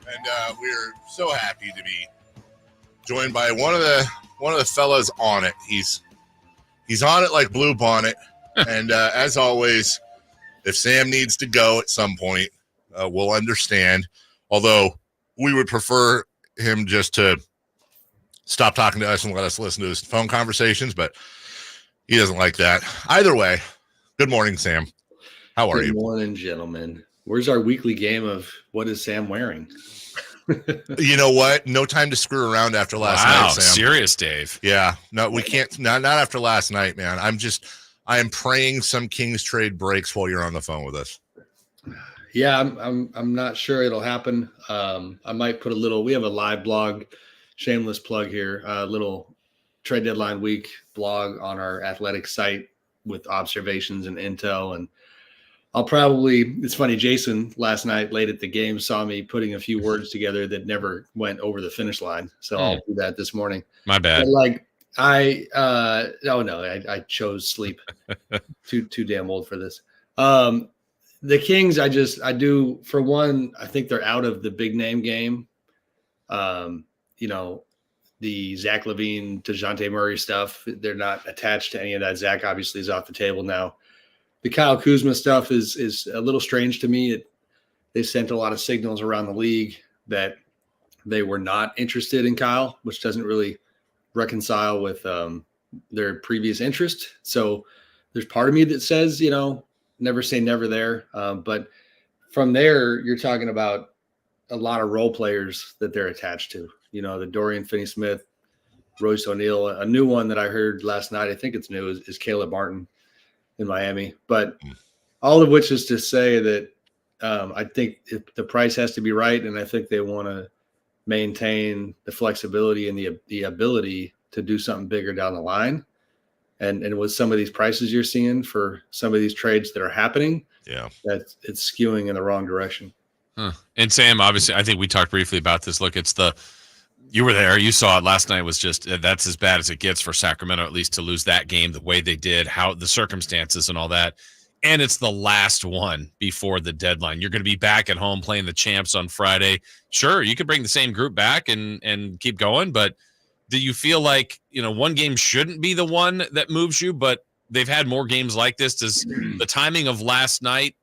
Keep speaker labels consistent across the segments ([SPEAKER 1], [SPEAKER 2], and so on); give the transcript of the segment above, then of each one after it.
[SPEAKER 1] and we're so happy to be joined by one of the fellas on it. He's on it like Blue Bonnet, and as always, if Sam needs to go at some point, we'll understand. Although we would prefer him just to stop talking to us and let us listen to his phone conversations, but he doesn't like that. Either way, good morning, Sam. How are you?
[SPEAKER 2] Good morning, gentlemen. Where's our weekly game of what is Sam wearing?
[SPEAKER 1] You know what? No time to screw around after last night, Sam.
[SPEAKER 3] Serious, Dave.
[SPEAKER 1] Yeah. No, we can't. Not after last night, man. I am praying some Kings trade breaks while you're on the phone with us.
[SPEAKER 2] Yeah, I'm not sure it'll happen. I might put we have a live blog, shameless plug here, a little trade deadline week blog on our athletic site with observations and intel. And it's funny, Jason last night late at the game saw me putting a few words together that never went over the finish line. So I'll do that this morning.
[SPEAKER 3] My bad.
[SPEAKER 2] But I chose sleep. too damn old for this. The Kings, I do, for one, I think they're out of the big name game. The Zach LaVine, DeJounte Murray stuff, they're not attached to any of that. Zach obviously is off the table now. The Kyle Kuzma stuff is a little strange to me. They sent a lot of signals around the league that they were not interested in Kyle, which doesn't really reconcile with their previous interest. So there's part of me that says, never say never there. But from there, you're talking about a lot of role players that they're attached to. The Dorian Finney-Smith, Royce O'Neal. A new one that I heard last night, I think it's new, is Caleb Martin in Miami. But all of which is to say that I think the price has to be right, and I think they want to maintain the flexibility and the ability to do something bigger down the line. And with some of these prices you're seeing for some of these trades that are happening, that it's skewing in the wrong direction.
[SPEAKER 3] Huh. And Sam, obviously, I think we talked briefly about this. Look, you were there, you saw it last night. Was just that's as bad as it gets for Sacramento, at least to lose that game the way they did, how the circumstances and all that. And it's the last one before the deadline. You're going to be back at home playing the champs on Friday. Sure, you could bring the same group back and keep going, but do you feel like, one game shouldn't be the one that moves you, but they've had more games like this? Does the timing of last night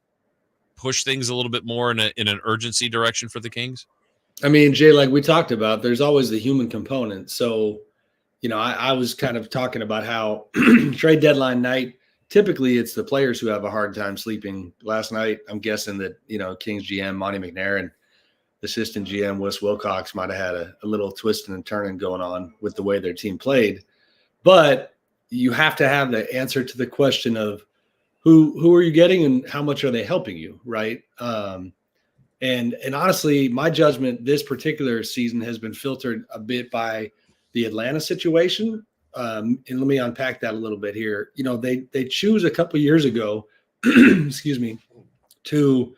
[SPEAKER 3] push things a little bit more in an urgency direction for the Kings?
[SPEAKER 2] I mean, Jay, like we talked about, there's always the human component. So, I was kind of talking about how trade deadline night, typically it's the players who have a hard time sleeping. Last night, I'm guessing that, Kings GM, Monty McNair, and assistant GM Wes Wilcox might have had a little twisting and turning going on with the way their team played. But you have to have the answer to the question of who are you getting and how much are they helping you, right? And honestly, my judgment this particular season has been filtered a bit by the Atlanta situation. And let me unpack that a little bit here. They choose a couple years ago, excuse me, to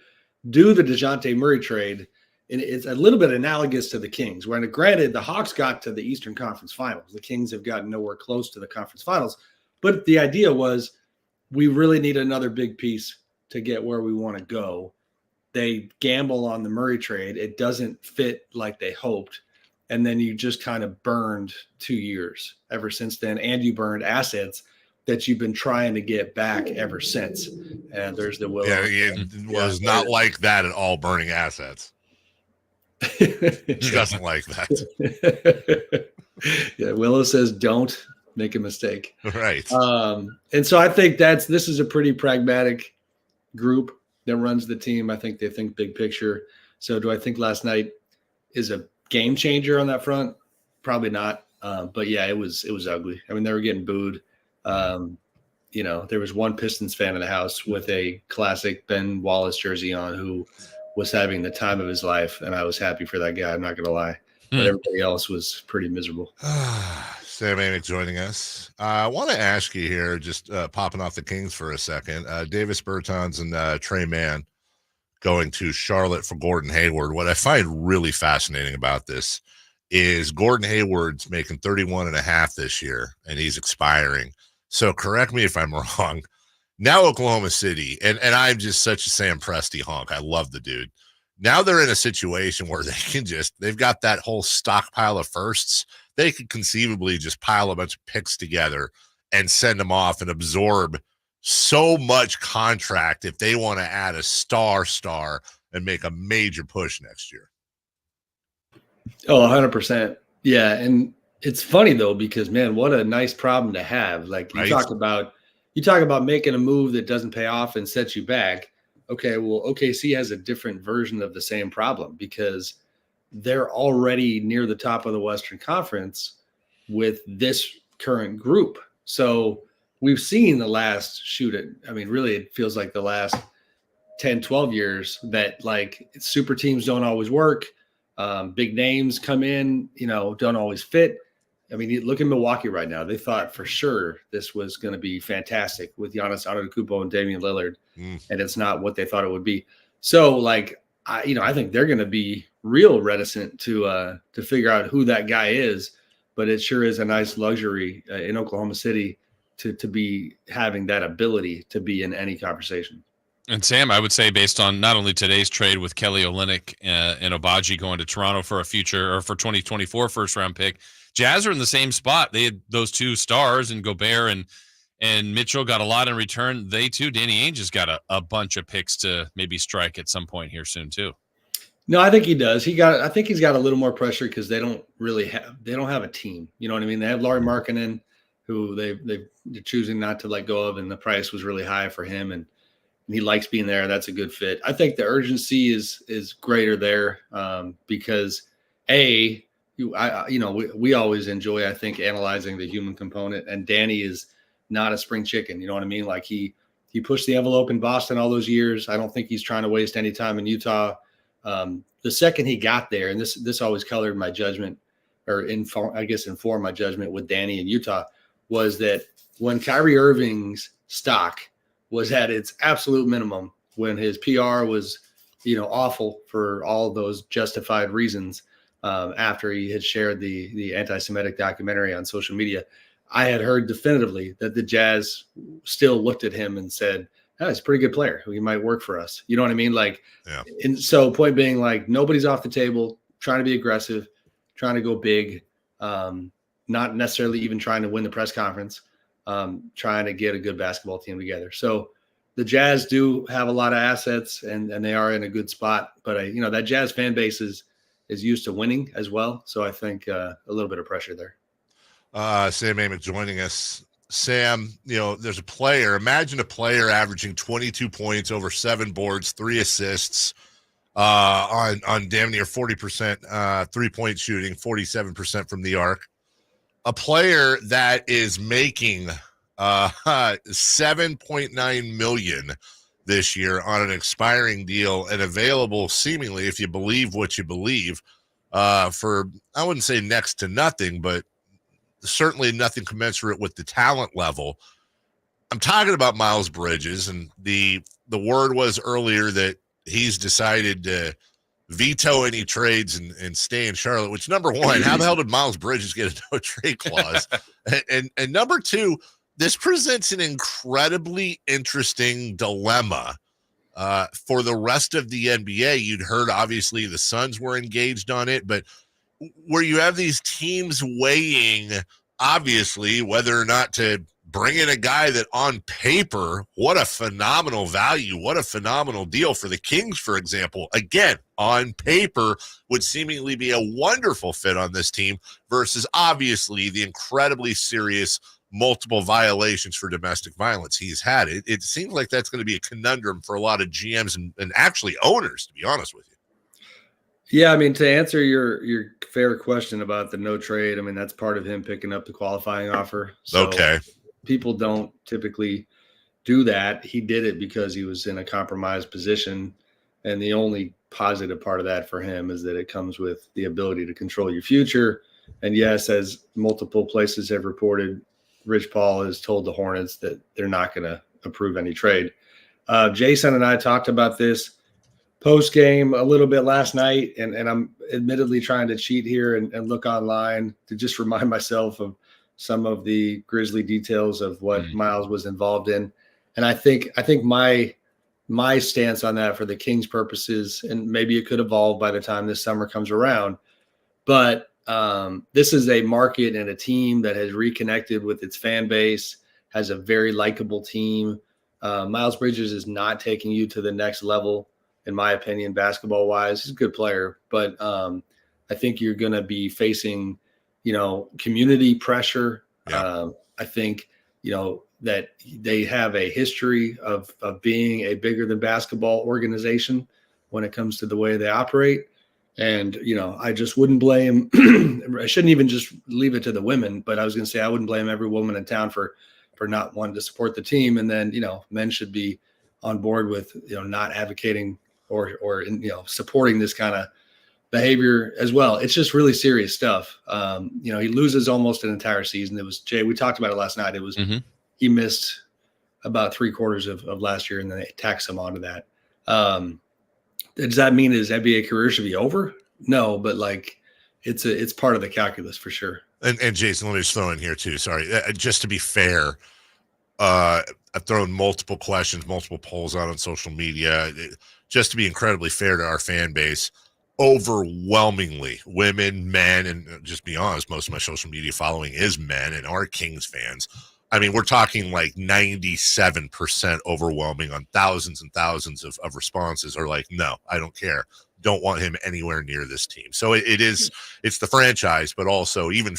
[SPEAKER 2] do the DeJounte Murray trade. And it's a little bit analogous to the Kings, where, granted, the Hawks got to the Eastern Conference Finals. The Kings have gotten nowhere close to the conference finals. But the idea was we really need another big piece to get where we want to go. They gamble on the Murray trade. It doesn't fit like they hoped. And then you just kind of burned 2 years ever since then. And you burned assets that you've been trying to get back ever since. And there's the Willow.
[SPEAKER 1] Yeah, it was not like that at all, burning assets. He doesn't like that.
[SPEAKER 2] Yeah, Willow says don't make a mistake.
[SPEAKER 1] Right.
[SPEAKER 2] And so I think this is a pretty pragmatic group that runs the team. I think they think big picture. So do I think last night is a game changer on that front? Probably not. But yeah, it was ugly. I mean, they were getting booed. There was one Pistons fan in the house with a classic Ben Wallace jersey on who was having the time of his life, and I was happy for that guy. I'm not going to lie. But everybody else was pretty miserable.
[SPEAKER 1] Sam Amick joining us. I want to ask you here, just popping off the Kings for a second. Davis Bertans and Trey Mann going to Charlotte for Gordon Hayward. What I find really fascinating about this is Gordon Hayward's making 31.5 this year, and he's expiring. So correct me if I'm wrong. Now Oklahoma City, and I'm just such a Sam Presti honk. I love the dude. Now they're in a situation where they've got that whole stockpile of firsts. They could conceivably just pile a bunch of picks together and send them off and absorb so much contract if they want to add a star and make a major push next year.
[SPEAKER 2] Oh, 100%. Yeah. And it's funny though, because man, what a nice problem to have. Like you talk about making a move that doesn't pay off and sets you back. Okay, well, OKC has a different version of the same problem because they're already near the top of the Western Conference with this current group. So we've seen really it feels like the last 10, 12 years that like super teams don't always work. Big names come in, don't always fit. I mean, look at Milwaukee right now. They thought for sure this was going to be fantastic with Giannis Antetokounmpo and Damian Lillard, and it's not what they thought it would be. So, like, I think they're going to be real reticent to figure out who that guy is. But it sure is a nice luxury in Oklahoma City to be having that ability to be in any conversation.
[SPEAKER 3] And Sam, I would say based on not only today's trade with Kelly Olynyk and Obagi going to Toronto for a future or for 2024 first round pick, Jazz are in the same spot. They had those two stars and Gobert and Mitchell got a lot in return. They too, Danny Ainge has got a bunch of picks to maybe strike at some point here soon too.
[SPEAKER 2] No, I think he does. I think he's got a little more pressure because they don't have a team. You know what I mean? They have Lauri Markkanen, who they're choosing not to let go of, and the price was really high for him, and he likes being there. That's a good fit. I think the urgency is greater there because we always enjoy, I think, analyzing the human component, and Danny is not a spring chicken. You know what I mean? Like he pushed the envelope in Boston all those years. I don't think he's trying to waste any time in Utah. The second he got there, and this always colored my judgment or informed my judgment with Danny in Utah, was that when Kyrie Irving's stock was at its absolute minimum, when his PR was, awful for all those justified reasons, after he had shared the anti-Semitic documentary on social media, I had heard definitively that the Jazz still looked at him and said, "Oh, he's a pretty good player. He might work for us." You know what I mean? Like, yeah. And so point being, like, nobody's off the table, trying to be aggressive, trying to go big, not necessarily even trying to win the press conference, trying to get a good basketball team together. So the Jazz do have a lot of assets and they are in a good spot, but that Jazz fan base is used to winning as well. So I think a little bit of pressure there.
[SPEAKER 1] Sam Amick joining us. Sam, there's a player. Imagine a player averaging 22 points, over 7 boards, 3 assists, on damn near 40% 3-point shooting, 47% from the arc. A player that is making $7.9 million this year on an expiring deal and available seemingly, if you believe what you believe, for, I wouldn't say next to nothing, but certainly nothing commensurate with the talent level. I'm talking about Miles Bridges, and the word was earlier that he's decided to veto any trades and stay in Charlotte, which, number one, how the hell did Miles Bridges get a no trade clause? and number two, this presents an incredibly interesting dilemma for the rest of the NBA. You'd heard, obviously, the Suns were engaged on it, but where you have these teams weighing, obviously, whether or not to bring in a guy that on paper, what a phenomenal value, what a phenomenal deal for the Kings, for example, again, on paper would seemingly be a wonderful fit on this team versus obviously the incredibly serious multiple violations for domestic violence he's had. It seems like that's going to be a conundrum for a lot of GMs and actually owners, to be honest with you.
[SPEAKER 2] Yeah, I mean, to answer your fair question about the no trade, I mean, that's part of him picking up the qualifying offer. So
[SPEAKER 1] okay.
[SPEAKER 2] People don't typically do that. He did it because he was in a compromised position. And the only positive part of that for him is that it comes with the ability to control your future. And yes, as multiple places have reported, Rich Paul has told the Hornets that they're not going to approve any trade. Jason and I talked about this post game a little bit last night, and I'm admittedly trying to cheat here and look online to just remind myself of some of the grisly details of what Miles was involved in. And I think my my stance on that for the Kings purposes, and maybe it could evolve by the time this summer comes around, but this is a market and a team that has reconnected with its fan base, has a very likable team. Miles Bridges is not taking you to the next level, in my opinion, basketball wise. He's a good player, but I think you're going to be facing, community pressure.
[SPEAKER 1] Yeah.
[SPEAKER 2] I think, that they have a history of being a bigger than basketball organization when it comes to the way they operate. And, I just wouldn't blame, I shouldn't even just leave it to the women, but I was going to say, I wouldn't blame every woman in town for not wanting to support the team. And then, men should be on board with, not advocating or supporting this kind of behavior as well. It's just really serious stuff. He loses almost an entire season. It was Jay, we talked about it last night. It was, he missed about 3/4 of last year, and then they taxed him onto that. Does that mean his NBA career should be over? No, but it's part of the calculus for sure.
[SPEAKER 1] And Jason, let me just throw in here too. Sorry, just to be fair, I've thrown multiple questions, multiple polls out on social media, just to be incredibly fair to our fan base. Overwhelmingly, women, men, and just be honest, most of my social media following is men and are Kings fans. I mean, we're talking like 97% overwhelming on thousands and thousands of responses are like, no, I don't care. Don't want him anywhere near this team. So it's the franchise, but also even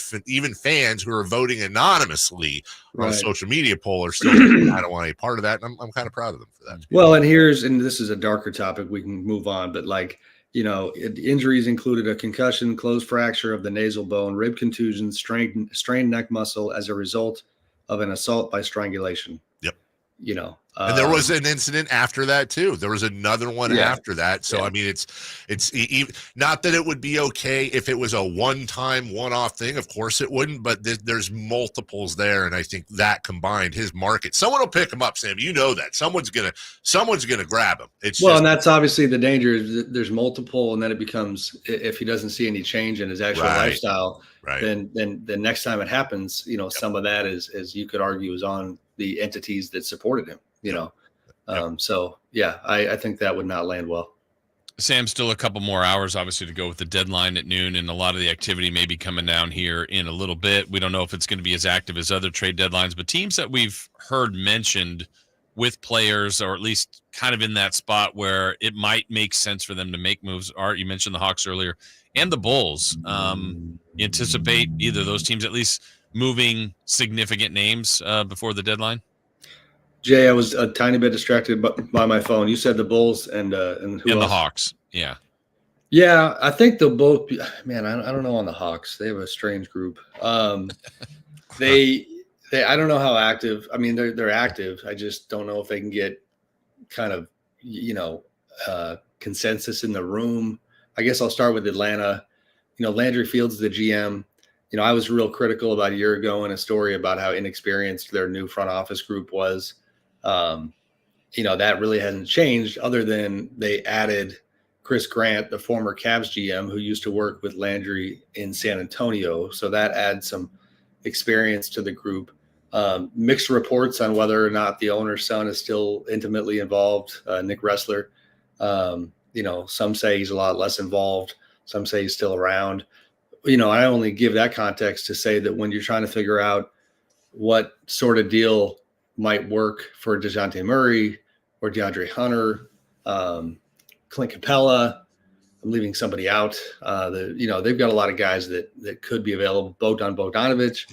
[SPEAKER 1] fans who are voting anonymously on a social media poll are still, I don't want any part of that. And I'm kind of proud of them for that.
[SPEAKER 2] Well, and this is a darker topic. We can move on, but injuries included a concussion, closed fracture of the nasal bone, rib contusion, strained neck muscle as a result of an assault by strangulation.
[SPEAKER 1] Yep.
[SPEAKER 2] And
[SPEAKER 1] there was an incident after that too. There was another one after that. So, I mean, it's not that it would be okay if it was a one-time, one-off thing. Of course it wouldn't, but there's multiples there. And I think that combined his market, someone will pick him up, Sam. You know that someone's going to grab him.
[SPEAKER 2] And that's obviously the danger is there's multiple. And then it becomes, if he doesn't see any change in his actual lifestyle, then the next time it happens, some of that is, as you could argue, is on the entities that supported him, I think that would not land well.
[SPEAKER 3] Sam, still a couple more hours, obviously, to go with the deadline at noon, and a lot of the activity may be coming down here in a little bit. We don't know if it's going to be as active as other trade deadlines, but teams that we've heard mentioned with players, or at least kind of in that spot where it might make sense for them to make moves. Art, you mentioned the Hawks earlier, and the Bulls. You anticipate either of those teams at least moving significant names before the deadline?
[SPEAKER 2] Jay, I was a tiny bit distracted by my phone. You said the Bulls and who
[SPEAKER 3] and
[SPEAKER 2] else?
[SPEAKER 3] The Hawks. Yeah.
[SPEAKER 2] Yeah, I think they'll both be, man, I don't know on the Hawks. They have a strange group. They I don't know how active. I mean, they're active. I just don't know if they can get kind of, consensus in the room. I guess I'll start with Atlanta. Landry Fields, the GM. I was real critical about a year ago in a story about how inexperienced their new front office group was. That really hasn't changed other than they added Chris Grant, the former Cavs GM, who used to work with Landry in San Antonio. So that adds some experience to the group. Mixed reports on whether or not the owner's son is still intimately involved. Nick Ressler, some say he's a lot less involved. Some say he's still around. I only give that context to say that when you're trying to figure out what sort of deal might work for DeJounte Murray or DeAndre Hunter, Clint Capella, I'm leaving somebody out. They've got a lot of guys that could be available. Bogdanovich,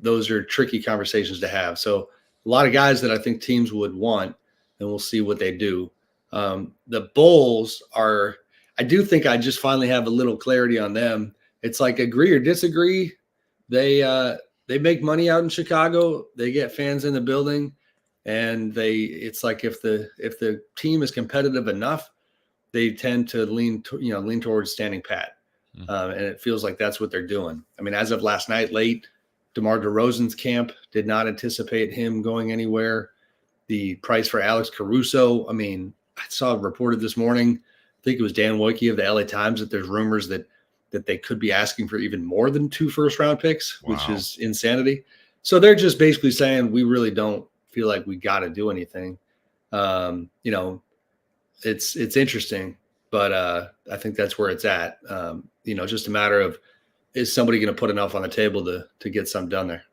[SPEAKER 2] those are tricky conversations to have. So a lot of guys that I think teams would want, and we'll see what they do. The Bulls are. I do think I just finally have a little clarity on them. It's like agree or disagree. They make money out in Chicago. They get fans in the building, and it's like if the team is competitive enough, they tend to lean towards standing pat. And it feels like that's what they're doing. I mean, as of last night, late, DeMar DeRozan's camp did not anticipate him going anywhere. The price for Alex Caruso, I mean, I saw reported this morning, I think it was Dan Wojcicki of the LA Times, that there's rumors that they could be asking for even more than 2 first-round picks, which is insanity. So they're just basically saying we really don't feel like we got to do anything. You know, it's interesting, but I think that's where it's at. You know, just a matter of, is somebody going to put enough on the table to get something done there?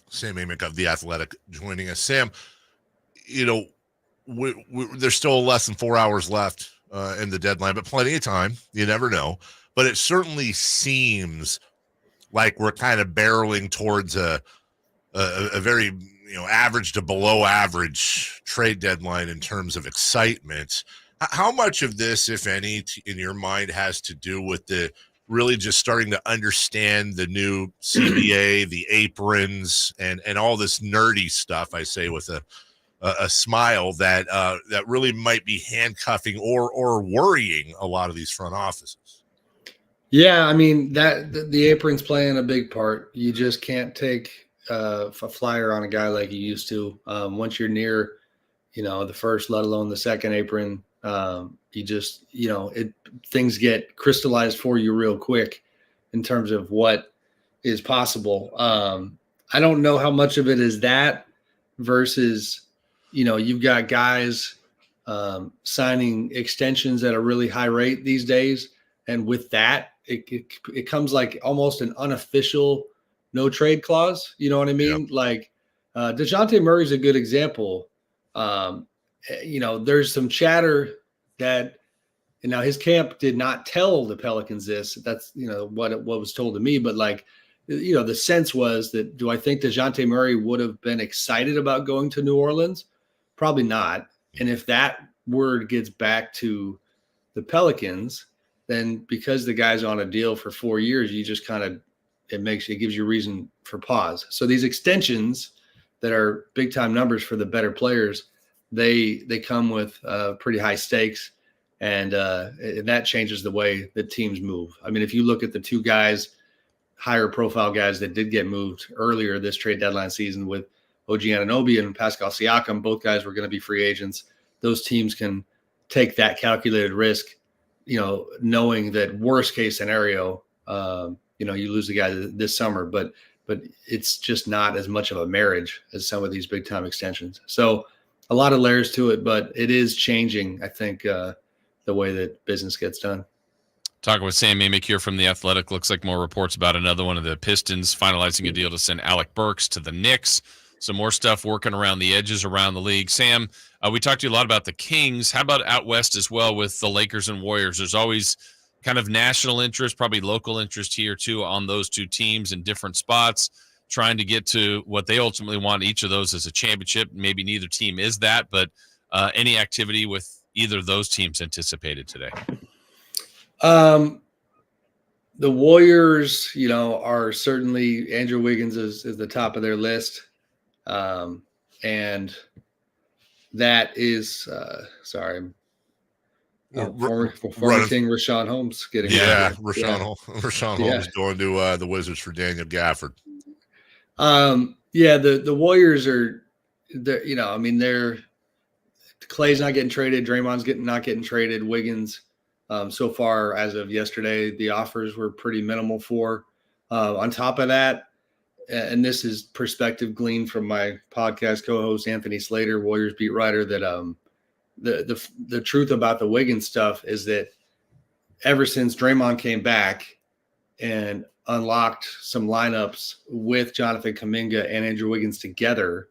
[SPEAKER 1] Sam Amick of The Athletic joining us. Sam, you know, there's still less than 4 hours left in the deadline, but plenty of time. You never know. But it certainly seems like we're kind of barreling towards a very, you know, average to below average trade deadline in terms of excitement. How much of this, if any, in your mind, has to do with the really just starting to understand the new CBA, the aprons, and all this nerdy stuff? I say with a smile that really might be handcuffing or worrying a lot of these front offices.
[SPEAKER 2] Yeah, I mean, that the apron's playing a big part. You just can't take a flyer on a guy like you used to. Once you're near, you know, the first, let alone the second apron, you just, you know, things get crystallized for you real quick in terms of what is possible. I don't know how much of it is that versus, you know, you've got guys signing extensions at a really high rate these days, and with that, it comes like almost an unofficial no trade clause. You know what I mean? Yep. Like DeJounte Murray's a good example. You know, there's some chatter that, and now his camp did not tell the Pelicans this. That's, you know, what was told to me. But like, you know, the sense was that, do I think DeJounte Murray would have been excited about going to New Orleans? Probably not. And if that word gets back to the Pelicans, then because the guy's on a deal for 4 years, you just kind of, it gives you reason for pause. So these extensions that are big time numbers for the better players, they come with pretty high stakes, and that changes the way that teams move. I mean, if you look at the two guys, higher profile guys that did get moved earlier this trade deadline season with OG Anunoby and Pascal Siakam, both guys were going to be free agents. Those teams can take that calculated risk, you know, knowing that worst case scenario, you know, you lose the guy this summer, but it's just not as much of a marriage as some of these big time extensions. So a lot of layers to it, but it is changing, I think, the way that business gets done.
[SPEAKER 3] Talking with Sam Amick here from The Athletic. Looks like more reports about another one of the Pistons finalizing a deal to send Alec Burks to the Knicks. Some more stuff working around the edges around the league. Sam, we talked to you a lot about the Kings. How about out west as well with the Lakers and Warriors? There's always kind of national interest, probably local interest here too on those two teams in different spots, trying to get to what they ultimately want. Each of those is a championship. Maybe neither team is that, but any activity with either of those teams anticipated today?
[SPEAKER 2] The Warriors, you know, are certainly, Andrew Wiggins is the top of their list. And that is, former King Rashawn Holmes getting
[SPEAKER 1] Rashawn Holmes going to the Wizards for Daniel Gafford.
[SPEAKER 2] The Warriors are, you know, I mean, Clay's not getting traded, Draymond's not getting traded, Wiggins. So far, as of yesterday, the offers were pretty minimal for. On top of that, and this is perspective gleaned from my podcast co-host Anthony Slater, Warriors beat writer, that the truth about the Wiggins stuff is that ever since Draymond came back and unlocked some lineups with Jonathan Kuminga and Andrew Wiggins together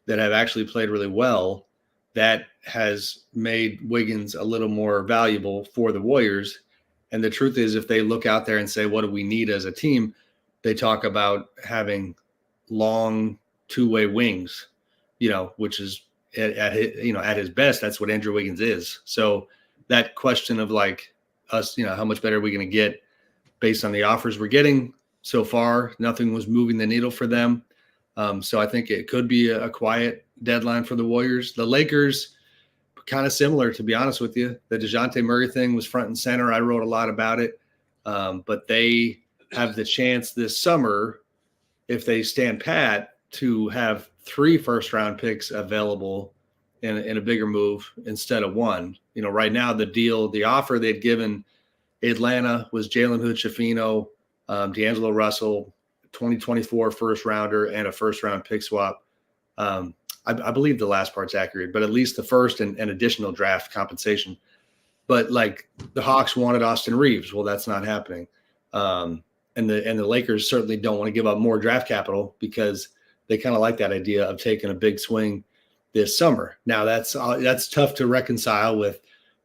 [SPEAKER 2] that have actually played really well, that has made Wiggins a little more valuable for the Warriors. And the truth is, if they look out there and say, what do we need as a team? They talk about having long two-way wings, you know, which is at his best, that's what Andrew Wiggins is. So that question of like us, you know, how much better are we going to get based on the offers we're getting so far? Nothing was moving the needle for them. So I think it could be a quiet deadline for the Warriors. The Lakers, kind of similar, to be honest with you. The DeJounte Murray thing was front and center. I wrote a lot about it. But they have the chance this summer, if they stand pat, to have 3 first-round picks available in a bigger move instead of 1. You know, right now the offer they'd given Atlanta was Jalen Hood-Schifino, D'Angelo Russell, 2024 first-rounder, and a first-round pick swap. I believe the last part's accurate, but at least the first and additional draft compensation. But like the Hawks wanted Austin Reeves. Well, that's not happening. And the Lakers certainly don't want to give up more draft capital because they kind of like that idea of taking a big swing this summer. Now that's tough to reconcile with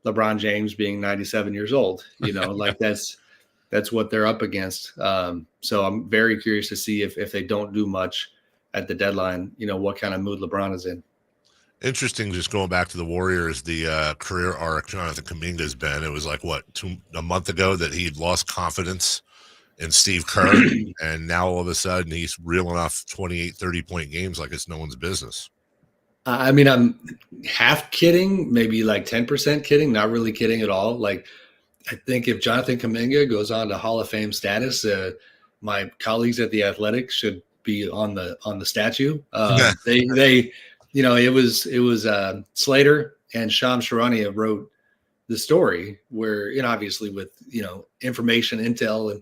[SPEAKER 2] LeBron James being 97 years old, like that's what they're up against. So I'm very curious to see if they don't do much at the deadline, what kind of mood LeBron is in.
[SPEAKER 1] Interesting, just going back to the Warriors, the career arc Jonathan Kuminga has been. It was like, a month ago that he'd lost confidence in Steve Kerr, and now all of a sudden he's reeling off 28, 30-point games like it's no one's business.
[SPEAKER 2] I mean, I'm half kidding, maybe like 10% kidding, not really kidding at all. Like, I think if Jonathan Kuminga goes on to Hall of Fame status, my colleagues at The Athletic should be on the statue. They it was Slater and Shams Charania wrote the story where, obviously with, information, intel,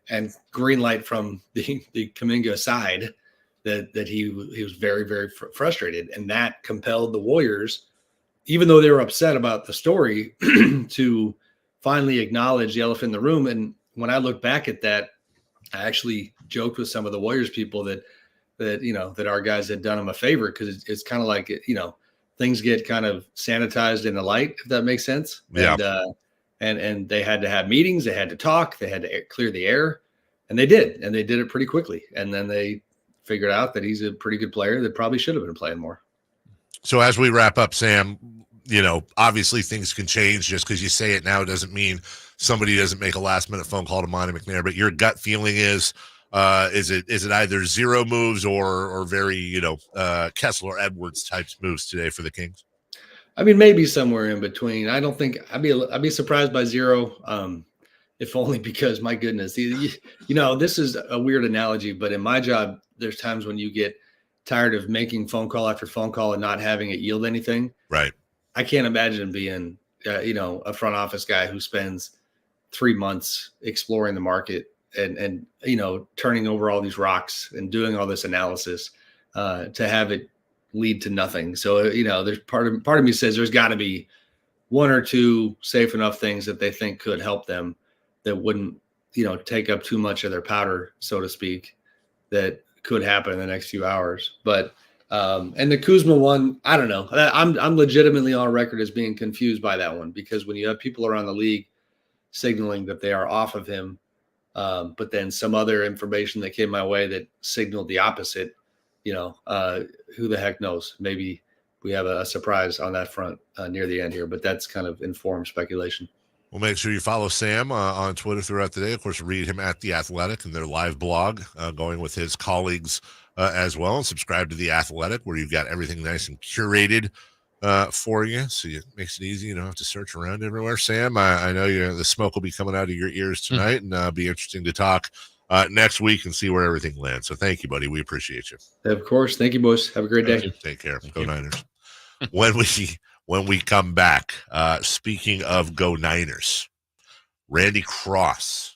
[SPEAKER 2] and green light from the Kuminga side that he was very, very frustrated. And that compelled the Warriors, even though they were upset about the story, to finally acknowledge the elephant in the room. And when I look back at that, I actually joked with some of the Warriors people that our guys had done them a favor, because it's kind of like, things get kind of sanitized in the light, if that makes sense.
[SPEAKER 1] Yeah.
[SPEAKER 2] And they had to have meetings, they had to talk, they had to clear the air, and they did it pretty quickly. And then they figured out that he's a pretty good player that probably should have been playing more.
[SPEAKER 1] So as we wrap up, Sam, obviously things can change. Just because you say it now doesn't mean somebody doesn't make a last minute phone call to Monty McNair, but your gut feeling is it either zero moves or very, Kessler Edwards types moves today for the Kings?
[SPEAKER 2] I mean, maybe somewhere in between. I don't think I'd be surprised by zero. If only because, my goodness, this is a weird analogy, but in my job, there's times when you get tired of making phone call after phone call and not having it yield anything.
[SPEAKER 1] Right.
[SPEAKER 2] I can't imagine being, a front office guy who spends 3 months exploring the market and turning over all these rocks and doing all this analysis to have it lead to nothing. So, there's part of me says there's got to be one or two safe enough things that they think could help them that wouldn't, take up too much of their powder, so to speak, that could happen in the next few hours. But and the Kuzma one, I don't know. I'm legitimately on record as being confused by that one, because when you have people around the league signaling that they are off of him, but then some other information that came my way that signaled the opposite, who the heck knows? Maybe we have a surprise on that front near the end here, but that's kind of informed speculation.
[SPEAKER 1] Well, make sure you follow Sam on Twitter throughout the day. Of course, read him at The Athletic and their live blog, going with his colleagues as well. And subscribe to The Athletic, where you've got everything nice and curated for you. So it makes it easy. You don't have to search around everywhere. Sam, I know the smoke will be coming out of your ears tonight, and be interesting to talk next week and see where everything lands. So thank you, buddy. We appreciate you.
[SPEAKER 2] Of course. Thank you, boys. Have a great day.
[SPEAKER 1] Take care. Go Niners. When we come back, speaking of Go Niners, Randy Cross